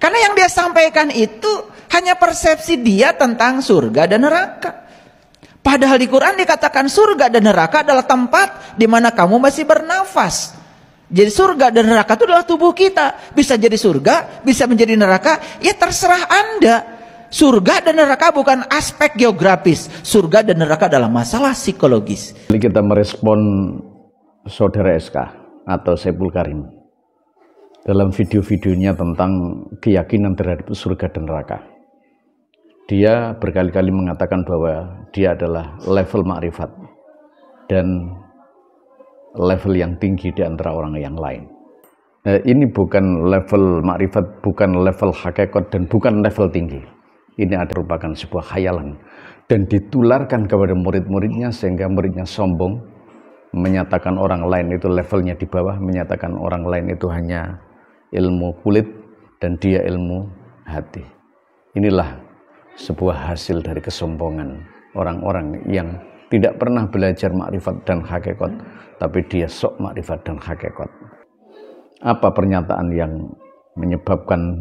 Karena yang dia sampaikan itu hanya persepsi dia tentang surga dan neraka. Padahal di Quran dikatakan surga dan neraka adalah tempat di mana kamu masih bernafas. Jadi surga dan neraka itu adalah tubuh kita. Bisa jadi surga, bisa menjadi neraka, ya terserah Anda. Surga dan neraka bukan aspek geografis. Surga dan neraka adalah masalah psikologis. Kita merespon saudara SK atau Saiful Karim dalam video-videonya tentang keyakinan terhadap surga dan neraka. Dia berkali-kali mengatakan bahwa dia adalah level makrifat dan level yang tinggi di antara orang yang lain. Ini bukan level makrifat, bukan level hakikat, dan bukan level tinggi. Ini merupakan sebuah khayalan dan ditularkan kepada murid-muridnya sehingga muridnya sombong, menyatakan orang lain itu levelnya di bawah, menyatakan orang lain itu hanya ilmu kulit dan dia ilmu hati. Inilah sebuah hasil dari kesombongan orang-orang yang tidak pernah belajar makrifat dan hakikat, tapi dia sok makrifat dan hakikat. Apa pernyataan yang menyebabkan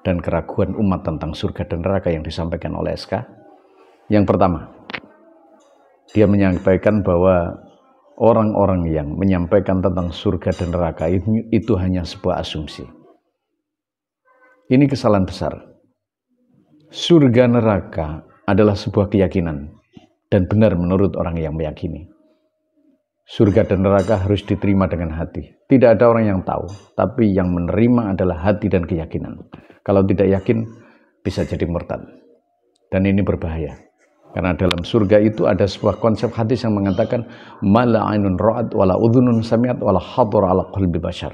dan keraguan umat tentang surga dan neraka yang disampaikan oleh SK? Yang pertama, dia menyampaikan bahwa orang-orang yang menyampaikan tentang surga dan neraka itu hanya sebuah asumsi. Ini kesalahan besar. Surga neraka adalah sebuah keyakinan dan benar menurut orang yang meyakini. Surga dan neraka harus diterima dengan hati. Tidak ada orang yang tahu, tapi yang menerima adalah hati dan keyakinan. Kalau tidak yakin, bisa jadi murtad. Dan ini berbahaya. Karena dalam surga itu ada sebuah konsep hadis yang mengatakan mala ainun ra'at wala udhunun sami'at wala hadara ala qalbi bashar.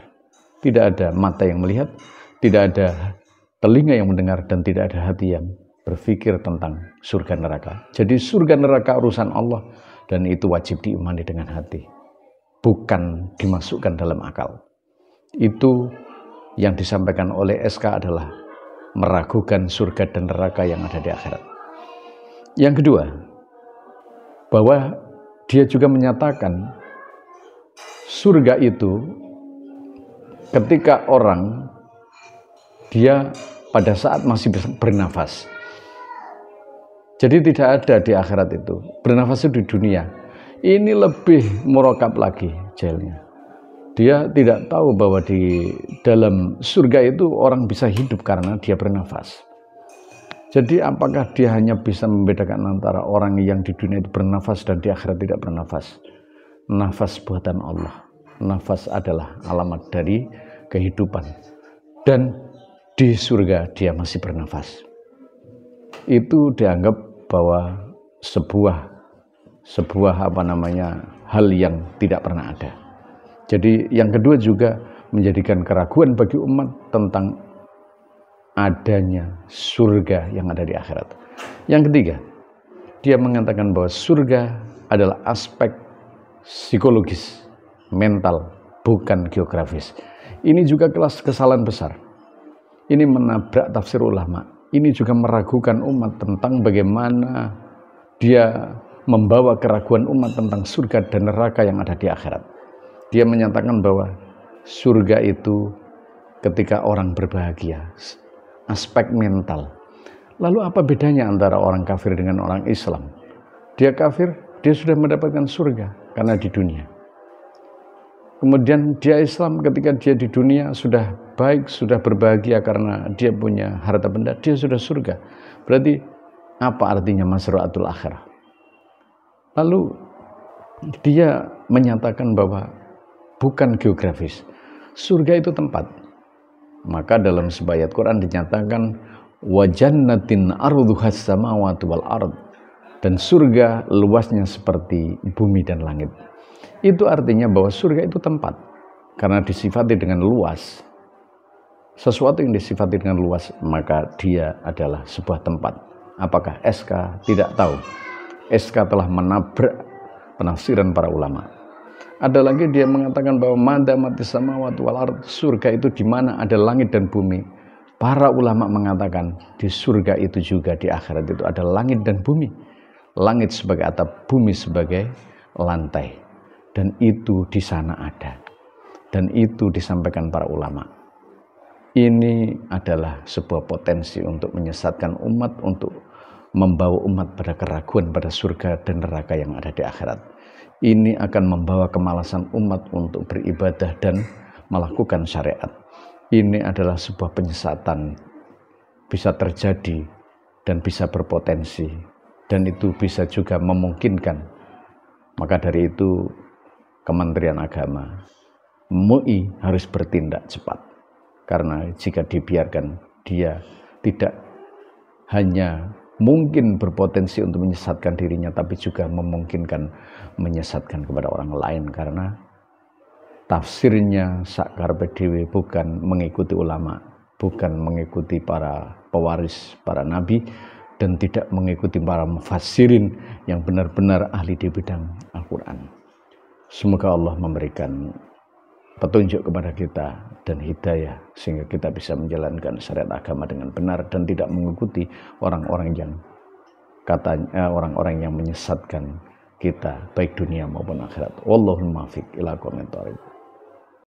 Tidak ada mata yang melihat, tidak ada telinga yang mendengar, dan tidak ada hati yang berpikir tentang surga neraka. Jadi surga neraka urusan Allah, dan itu wajib diimani dengan hati, bukan dimasukkan dalam akal. Itu yang disampaikan oleh SK adalah meragukan surga dan neraka yang ada di akhirat. Yang kedua, bahwa dia juga menyatakan surga itu ketika orang dia pada saat masih bernafas. Jadi tidak ada di akhirat itu. Bernafas itu di dunia. Ini lebih murakab lagi jailnya. Dia tidak tahu bahwa di dalam surga itu orang bisa hidup karena dia bernafas. Jadi apakah dia hanya bisa membedakan antara orang yang di dunia itu bernafas dan di akhirat tidak bernafas? Nafas buatan Allah. Nafas adalah alamat dari kehidupan. Dan di surga dia masih bernafas. Itu dianggap bahwa sebuah hal yang tidak pernah ada. Jadi yang kedua juga menjadikan keraguan bagi umat tentang adanya surga yang ada di akhirat. Yang ketiga, dia mengatakan bahwa surga adalah aspek psikologis, mental, bukan geografis. Ini juga kelas kesalahan besar. Ini menabrak tafsir ulama. Ini juga meragukan umat tentang bagaimana dia membawa keraguan umat tentang surga dan neraka yang ada di akhirat. Dia menyatakan bahwa surga itu ketika orang berbahagia, aspek mental. Lalu apa bedanya antara orang kafir dengan orang Islam? Dia kafir, dia sudah mendapatkan surga karena di dunia. Kemudian dia Islam ketika dia di dunia sudah baik, sudah berbahagia karena dia punya harta benda, dia sudah surga. Berarti apa artinya masra'atul akhirah? Lalu dia menyatakan bahwa bukan geografis. Surga itu tempat. Maka dalam sebuah ayat Quran dinyatakan wa jannatin ardhuhas samawati wal ard, dan surga luasnya seperti bumi dan langit. Itu artinya bahwa surga itu tempat karena disifati dengan luas. Sesuatu yang disifati dengan luas, maka dia adalah sebuah tempat. Apakah SK tidak tahu? SK telah menabrak penafsiran para ulama. Ada lagi dia mengatakan bahwa madamati samawati wal ard, surga itu di mana ada langit dan bumi. Para ulama mengatakan di surga itu juga di akhirat itu ada langit dan bumi. Langit sebagai atap, bumi sebagai lantai. Dan itu di sana ada. Dan itu disampaikan para ulama. ini adalah sebuah potensi untuk menyesatkan umat, untuk membawa umat pada keraguan pada surga dan neraka yang ada di akhirat. Ini akan membawa kemalasan umat untuk beribadah dan melakukan syariat. Ini adalah sebuah penyesatan, bisa terjadi dan bisa berpotensi, dan itu bisa juga memungkinkan. Maka dari itu Kementerian Agama, MUI harus bertindak cepat, karena jika dibiarkan, dia tidak hanya mungkin berpotensi untuk menyesatkan dirinya, tapi juga memungkinkan menyesatkan kepada orang lain, karena tafsirnya sak karepe dhewe bukan mengikuti ulama, bukan mengikuti para pewaris para nabi, dan tidak mengikuti para mufassirin yang benar-benar ahli di bidang Al-Quran. Semoga Allah memberikan petunjuk kepada kita dan hidayah, sehingga kita bisa menjalankan syariat agama dengan benar dan tidak mengikuti orang-orang yang menyesatkan kita baik dunia maupun akhirat. Wallahul muwaffiq ila aqwamit thoriq.